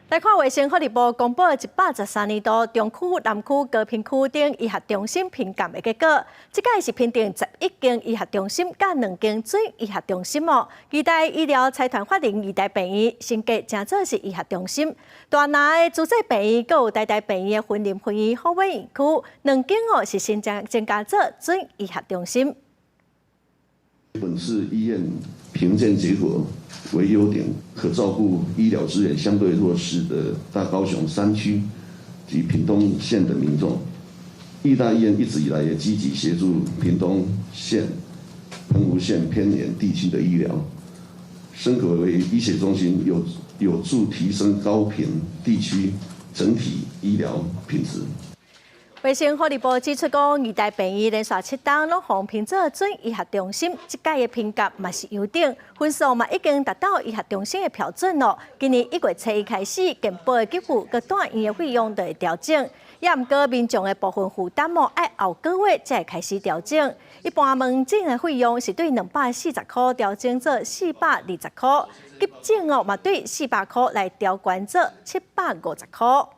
来看卫生福利部公布113年度中区、南区、高屏区等医学中心评鉴的结果，这届是评定11间医学中心甲2间准医学中心哦。期待医疗财团法人医大病院升格正做是医学中心。大拿的主治病院，佮有台大病院的分林分院好美院区，2间哦是新增加做准医学中心。本次医院评鉴结果为优点，可照顾医疗资源相对弱势的大高雄3区及屏东县的民众。医大医院一直以来也积极协助屏东县、澎湖县偏远地区的医疗，升格为医学中心，有助提升高屏地区整体医疗品质。卫生福利部指出，讲医大病院连续7档拢获评做准医学中心，这届的评价嘛是优等，分数嘛已经达到医学中心的标准咯。今年1月初1开始，健保的给付各段院的费用就会调整，也毋过民众的部分负担哦，要后个月才会开始调整。一般门诊的费用是对240块调整做420块，急诊哦嘛对400块来调悬做750块。